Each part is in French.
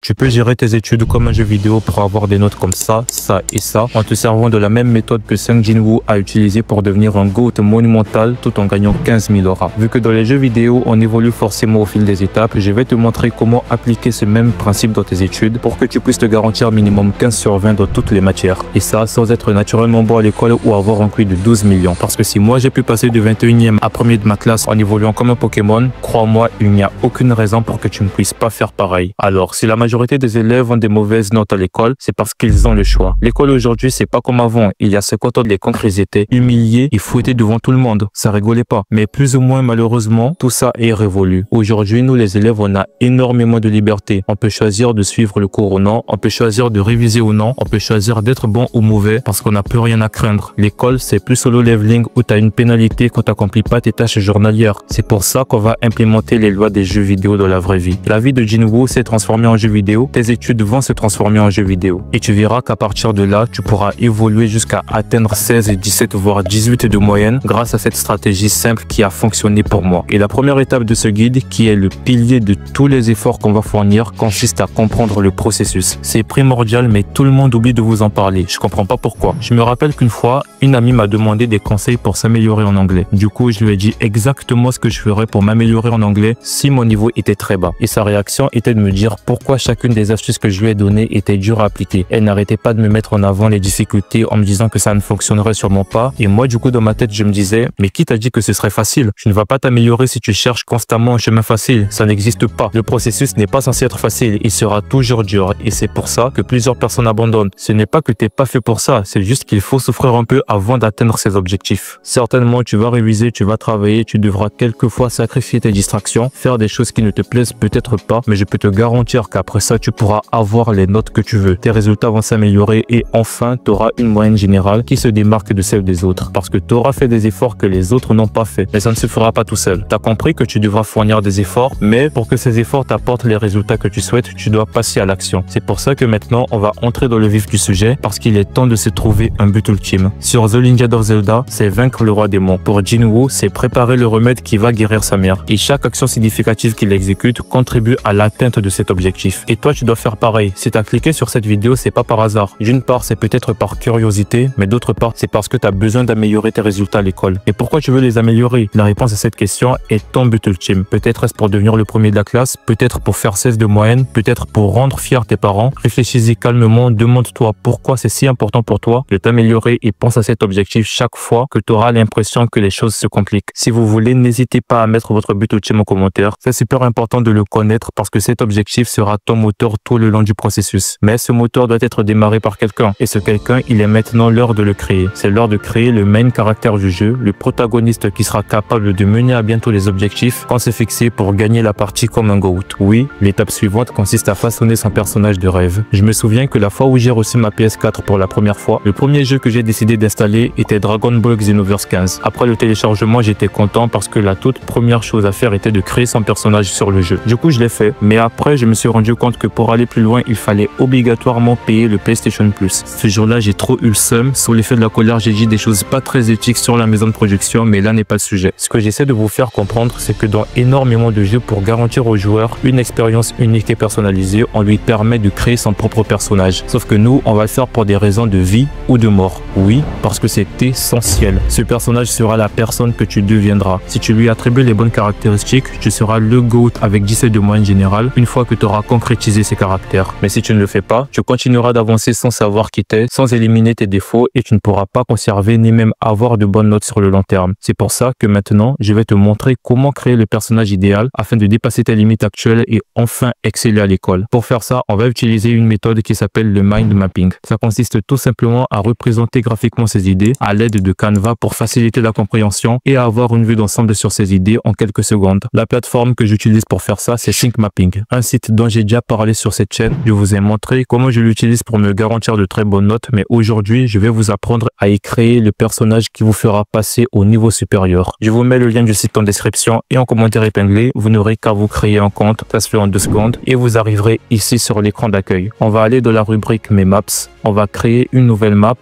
Tu peux gérer tes études comme un jeu vidéo pour avoir des notes comme ça, ça et ça, en te servant de la même méthode que Sung Jin-woo a utilisé pour devenir un GOAT monumental tout en gagnant 15 000 auras. Vu que dans les jeux vidéo, on évolue forcément au fil des étapes, je vais te montrer comment appliquer ce même principe dans tes études pour que tu puisses te garantir minimum 15 sur 20 dans toutes les matières. Et ça, sans être naturellement bon à l'école ou avoir un QI de 12 millions. Parce que si moi j'ai pu passer du 21e à premier de ma classe en évoluant comme un Pokémon, crois-moi, il n'y a aucune raison pour que tu ne puisses pas faire pareil. Alors, si la majorité des élèves ont des mauvaises notes à l'école, c'est parce qu'ils ont le choix. L'école aujourd'hui, c'est pas comme avant. Il y a 50 ans, les cancres, ils étaient humiliés et fouettés devant tout le monde. Ça rigolait pas. Mais plus ou moins, malheureusement, tout ça est révolu. Aujourd'hui, nous, les élèves, on a énormément de liberté. On peut choisir de suivre le cours ou non. On peut choisir de réviser ou non. On peut choisir d'être bon ou mauvais parce qu'on n'a plus rien à craindre. L'école, c'est plus solo leveling où tu as une pénalité quand tu n'accomplis pas tes tâches journalières. C'est pour ça qu'on va implémenter les lois des jeux vidéo dans la vraie vie. La vie de Jin-woo s'est transformée en jeu vidéo. Tes études vont se transformer en jeu vidéo. Et tu verras qu'à partir de là, tu pourras évoluer jusqu'à atteindre 16 et 17 voire 18 de moyenne grâce à cette stratégie simple qui a fonctionné pour moi. Et la première étape de ce guide, qui est le pilier de tous les efforts qu'on va fournir, consiste à comprendre le processus. C'est primordial, mais tout le monde oublie de vous en parler. Je comprends pas pourquoi. Je me rappelle qu'une fois, une amie m'a demandé des conseils pour s'améliorer en anglais. Du coup, je lui ai dit exactement ce que je ferais pour m'améliorer en anglais si mon niveau était très bas. Et sa réaction était de me dire pourquoi chacune des astuces que je lui ai données était dure à appliquer. Elle n'arrêtait pas de me mettre en avant les difficultés en me disant que ça ne fonctionnerait sûrement pas. Et moi, du coup, dans ma tête, je me disais, mais qui t'a dit que ce serait facile? Tu ne vas pas t'améliorer si tu cherches constamment un chemin facile. Ça n'existe pas. Le processus n'est pas censé être facile. Il sera toujours dur. Et c'est pour ça que plusieurs personnes abandonnent. Ce n'est pas que tu n'es pas fait pour ça. C'est juste qu'il faut souffrir un peu avant d'atteindre ses objectifs. Certainement, tu vas réviser, tu vas travailler, tu devras quelquefois sacrifier tes distractions, faire des choses qui ne te plaisent peut-être pas, mais je peux te garantir qu'après ça, tu pourras avoir les notes que tu veux. Tes résultats vont s'améliorer et enfin, tu auras une moyenne générale qui se démarque de celle des autres. Parce que tu auras fait des efforts que les autres n'ont pas fait. Mais ça ne se fera pas tout seul. Tu as compris que tu devras fournir des efforts, mais pour que ces efforts t'apportent les résultats que tu souhaites, tu dois passer à l'action. C'est pour ça que maintenant, on va entrer dans le vif du sujet parce qu'il est temps de se trouver un but ultime. Sur The Legend of Zelda, c'est vaincre le roi démon. Pour Jin-woo, c'est préparer le remède qui va guérir sa mère. Et chaque action significative qu'il exécute contribue à l'atteinte de cet objectif. Et toi, tu dois faire pareil. Si tu as cliqué sur cette vidéo, c'est pas par hasard. D'une part, c'est peut-être par curiosité, mais d'autre part, c'est parce que tu as besoin d'améliorer tes résultats à l'école. Et pourquoi tu veux les améliorer? La réponse à cette question est ton but ultime. Peut-être est-ce pour devenir le premier de la classe, peut-être pour faire 16 de moyenne, peut-être pour rendre fier tes parents. Réfléchis-y calmement, demande-toi pourquoi c'est si important pour toi de t'améliorer et pense à cet objectif chaque fois que tu auras l'impression que les choses se compliquent. Si vous voulez, n'hésitez pas à mettre votre but ultime en commentaire. C'est super important de le connaître parce que cet objectif sera ton moteur tout le long du processus. Mais ce moteur doit être démarré par quelqu'un. Et ce quelqu'un, il est maintenant l'heure de le créer. C'est l'heure de créer le main caractère du jeu, le protagoniste qui sera capable de mener à bien tous les objectifs qu'on s'est fixés pour gagner la partie comme un GOAT. Oui, l'étape suivante consiste à façonner son personnage de rêve. Je me souviens que la fois où j'ai reçu ma PS4 pour la première fois, le premier jeu que j'ai décidé d'installer était Dragon Ball Xenoverse 15. Après le téléchargement, j'étais content parce que la toute première chose à faire était de créer son personnage sur le jeu. Du coup, je l'ai fait. Mais après, je me suis rendu compte que pour aller plus loin, il fallait obligatoirement payer le PlayStation Plus. Ce jour-là, j'ai trop eu le seum. Sous l'effet de la colère, j'ai dit des choses pas très éthiques sur la maison de production, mais là n'est pas le sujet. Ce que j'essaie de vous faire comprendre, c'est que dans énormément de jeux, pour garantir aux joueurs une expérience unique et personnalisée, on lui permet de créer son propre personnage. Sauf que nous, on va le faire pour des raisons de vie ou de mort. Oui, parce que c'est essentiel. Ce personnage sera la personne que tu deviendras. Si tu lui attribues les bonnes caractéristiques, tu seras le GOAT avec 17 de moyenne générale une fois que tu auras concrétisé ses caractères. Mais si tu ne le fais pas, tu continueras d'avancer sans savoir qui t'es, sans éliminer tes défauts et tu ne pourras pas conserver ni même avoir de bonnes notes sur le long terme. C'est pour ça que maintenant, je vais te montrer comment créer le personnage idéal afin de dépasser tes limites actuelles et enfin exceller à l'école. Pour faire ça, on va utiliser une méthode qui s'appelle le mind mapping. Ça consiste tout simplement à représenter graphiquement ses idées à l'aide de Canva pour faciliter la compréhension et avoir une vue d'ensemble sur ses idées en quelques secondes. La plateforme que j'utilise pour faire ça, c'est Syncmapping, un site dont j'ai déjà parlé sur cette chaîne. Je vous ai montré comment je l'utilise pour me garantir de très bonnes notes, mais aujourd'hui, je vais vous apprendre à y créer le personnage qui vous fera passer au niveau supérieur. Je vous mets le lien du site en description et en commentaire épinglé. Vous n'aurez qu'à vous créer un compte, ça se fait en 2 secondes et vous arriverez ici sur l'écran d'accueil. On va aller dans la rubrique Mes Maps, on va créer une nouvelle map,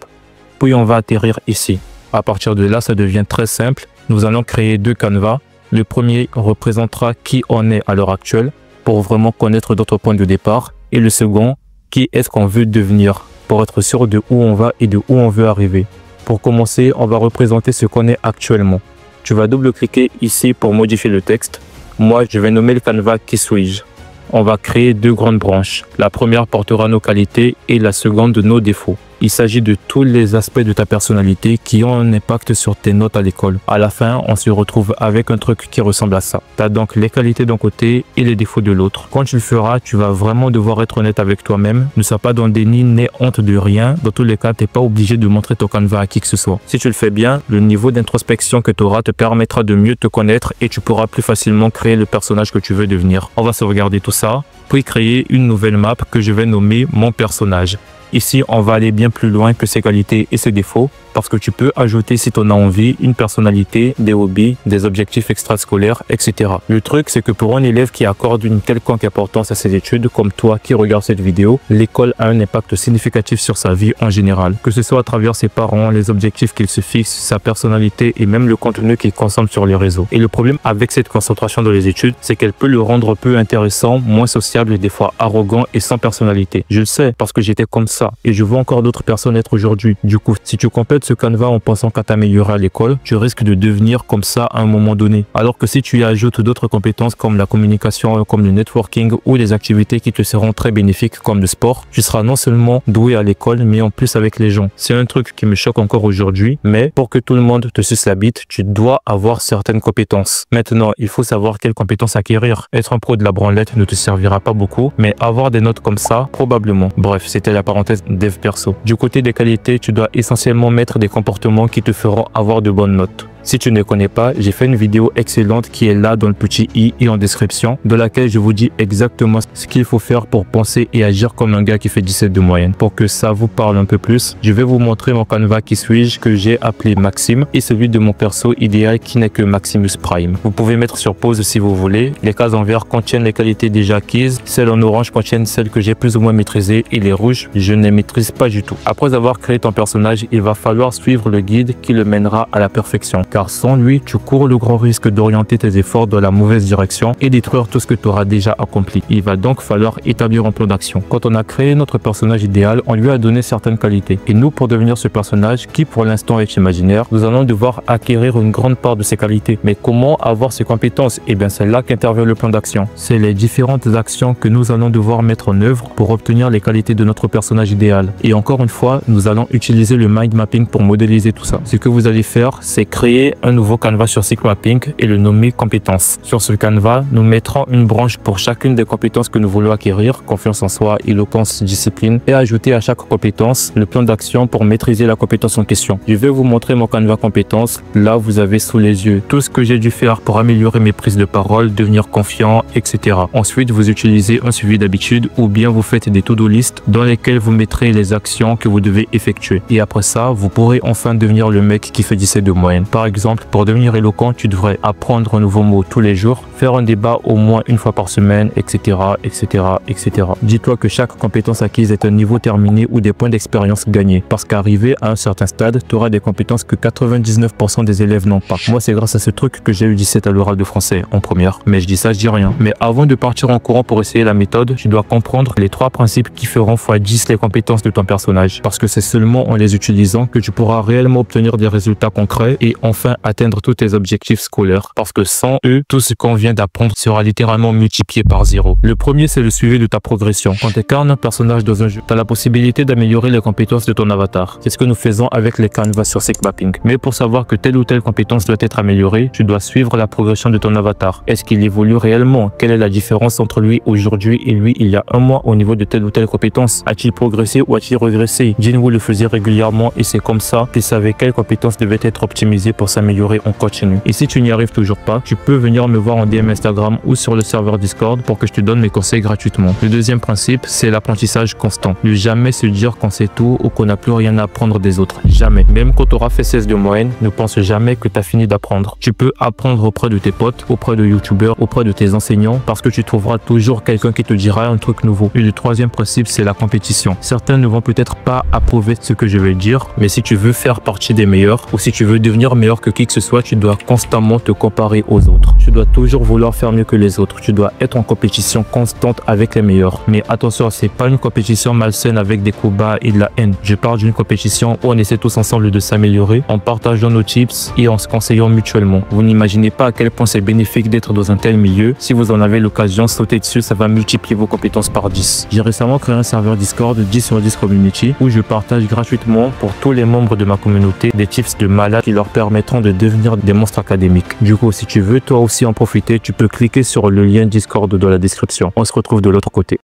puis on va atterrir ici. À partir de là, ça devient très simple. Nous allons créer 2 canevas. Le premier représentera qui on est à l'heure actuelle pour vraiment connaître notre point de départ. Et le second, qui est-ce qu'on veut devenir pour être sûr de où on va et de où on veut arriver. Pour commencer, on va représenter ce qu'on est actuellement. Tu vas double-cliquer ici pour modifier le texte. Moi, je vais nommer le canevas Qui suis-je. On va créer deux grandes branches. La première portera nos qualités et la seconde nos défauts. Il s'agit de tous les aspects de ta personnalité qui ont un impact sur tes notes à l'école. À la fin, on se retrouve avec un truc qui ressemble à ça. Tu as donc les qualités d'un côté et les défauts de l'autre. Quand tu le feras, tu vas vraiment devoir être honnête avec toi-même. Ne sois pas dans le déni, n'aie honte de rien. Dans tous les cas, tu n'es pas obligé de montrer ton canevas à qui que ce soit. Si tu le fais bien, le niveau d'introspection que tu auras te permettra de mieux te connaître et tu pourras plus facilement créer le personnage que tu veux devenir. On va sauvegarder tout ça, puis créer une nouvelle map que je vais nommer mon personnage. Ici, on va aller bien plus loin que ses qualités et ses défauts parce que tu peux ajouter, si tu en as envie, une personnalité, des hobbies, des objectifs extrascolaires, etc. Le truc, c'est que pour un élève qui accorde une quelconque importance à ses études, comme toi qui regarde cette vidéo, l'école a un impact significatif sur sa vie en général. Que ce soit à travers ses parents, les objectifs qu'il se fixe, sa personnalité et même le contenu qu'il consomme sur les réseaux. Et le problème avec cette concentration dans les études, c'est qu'elle peut le rendre peu intéressant, moins sociable et des fois arrogant et sans personnalité. Je le sais parce que j'étais comme ça et je vois encore d'autres personnes être aujourd'hui. Du coup, si tu complètes ce canevas en pensant qu'à t'améliorer à l'école, tu risques de devenir comme ça à un moment donné. Alors que si tu y ajoutes d'autres compétences comme la communication, comme le networking ou des activités qui te seront très bénéfiques comme le sport, tu seras non seulement doué à l'école mais en plus avec les gens. C'est un truc qui me choque encore aujourd'hui, mais pour que tout le monde te suce la bite, tu dois avoir certaines compétences. Maintenant, il faut savoir quelles compétences acquérir. Être un pro de la branlette ne te servira pas beaucoup, mais avoir des notes comme ça, probablement. Bref, c'était la parenthèse dev perso. Du côté des qualités, tu dois essentiellement mettre des comportements qui te feront avoir de bonnes notes. Si tu ne connais pas, j'ai fait une vidéo excellente qui est là dans le petit i et en description, dans laquelle je vous dis exactement ce qu'il faut faire pour penser et agir comme un gars qui fait 17 de moyenne. Pour que ça vous parle un peu plus, je vais vous montrer mon canevas Qui suis-je que j'ai appelé Maxime et celui de mon perso idéal qui n'est que Maximus Prime. Vous pouvez mettre sur pause si vous voulez. Les cases en vert contiennent les qualités déjà acquises, celles en orange contiennent celles que j'ai plus ou moins maîtrisées et les rouges, je ne les maîtrise pas du tout. Après avoir créé ton personnage, il va falloir suivre le guide qui le mènera à la perfection. Car sans lui, tu cours le grand risque d'orienter tes efforts dans la mauvaise direction et détruire tout ce que tu auras déjà accompli. Il va donc falloir établir un plan d'action. Quand on a créé notre personnage idéal, on lui a donné certaines qualités. Et nous, pour devenir ce personnage, qui pour l'instant est imaginaire, nous allons devoir acquérir une grande part de ses qualités. Mais comment avoir ses compétences? Et bien c'est là qu'intervient le plan d'action. C'est les différentes actions que nous allons devoir mettre en œuvre pour obtenir les qualités de notre personnage idéal. Et encore une fois, nous allons utiliser le mind mapping pour modéliser tout ça. Ce que vous allez faire, c'est créer un nouveau canevas sur Cyclemapping et le nommer compétences. Sur ce canevas, nous mettrons une branche pour chacune des compétences que nous voulons acquérir, confiance en soi, éloquence, discipline, et ajouter à chaque compétence le plan d'action pour maîtriser la compétence en question. Je vais vous montrer mon canevas compétences. Là, vous avez sous les yeux tout ce que j'ai dû faire pour améliorer mes prises de parole, devenir confiant, etc. Ensuite, vous utilisez un suivi d'habitude ou bien vous faites des to-do list dans lesquelles vous mettrez les actions que vous devez effectuer. Et après ça, vous pourrez enfin devenir le mec qui fait 17 de moyenne. Par exemple, pour devenir éloquent, tu devrais apprendre un nouveau mot tous les jours, faire un débat au moins une fois par semaine, etc., etc., etc. Dis-toi que chaque compétence acquise est un niveau terminé ou des points d'expérience gagnés. Parce qu'arrivé à un certain stade, tu auras des compétences que 99% des élèves n'ont pas. Moi, c'est grâce à ce truc que j'ai eu 17 à l'oral de français en première. Mais je dis ça, je dis rien. Mais avant de partir en courant pour essayer la méthode, tu dois comprendre les 3 principes qui feront x10 les compétences de ton personnage. Parce que c'est seulement en les utilisant que tu pourras réellement obtenir des résultats concrets et enfin atteindre tous tes objectifs scolaires. Parce que sans eux, tout ce qu'on vient d'apprendre sera littéralement multiplié par 0. Le premier, c'est le suivi de ta progression. Quand tu incarnes un personnage dans un jeu, tu as la possibilité d'améliorer les compétences de ton avatar. C'est ce que nous faisons avec les canevas sur Cyclemapping. Mais pour savoir que telle ou telle compétence doit être améliorée, tu dois suivre la progression de ton avatar. Est-ce qu'il évolue réellement? Quelle est la différence entre lui aujourd'hui et lui il y a un mois au niveau de telle ou telle compétence? A-t-il progressé ou a-t-il régressé? Jinwoo le faisait régulièrement et c'est comme ça qu'il savait quelles compétences devaient être optimisées pour s'améliorer en continu. Et si tu n'y arrives toujours pas, tu peux venir me voir en DM Instagram ou sur le serveur Discord pour que je te donne mes conseils gratuitement. Le deuxième principe, c'est l'apprentissage constant. Ne jamais se dire qu'on sait tout ou qu'on n'a plus rien à apprendre des autres. Jamais. Même quand tu auras fait 16 de moyenne, ne pense jamais que tu as fini d'apprendre. Tu peux apprendre auprès de tes potes, auprès de youtubeurs, auprès de tes enseignants parce que tu trouveras toujours quelqu'un qui te dira un truc nouveau. Et le troisième principe, c'est la compétition. Certains ne vont peut-être pas approuver ce que je vais dire, mais si tu veux faire partie des meilleurs ou si tu veux devenir meilleur meilleur que qui que ce soit, tu dois constamment te comparer aux autres. Tu dois toujours vouloir faire mieux que les autres. Tu dois être en compétition constante avec les meilleurs. Mais attention, c'est pas une compétition malsaine avec des coups bas et de la haine. Je parle d'une compétition où on essaie tous ensemble de s'améliorer, en partageant nos tips et en se conseillant mutuellement. Vous n'imaginez pas à quel point c'est bénéfique d'être dans un tel milieu. Si vous en avez l'occasion, sautez dessus, ça va multiplier vos compétences par 10. J'ai récemment créé un serveur Discord 10 sur 10 Community où je partage gratuitement pour tous les membres de ma communauté des tips de malades qui leur permettront de devenir des monstres académiques. Du coup, si tu veux toi aussi en profiter, tu peux cliquer sur le lien Discord dans la description. On se retrouve de l'autre côté.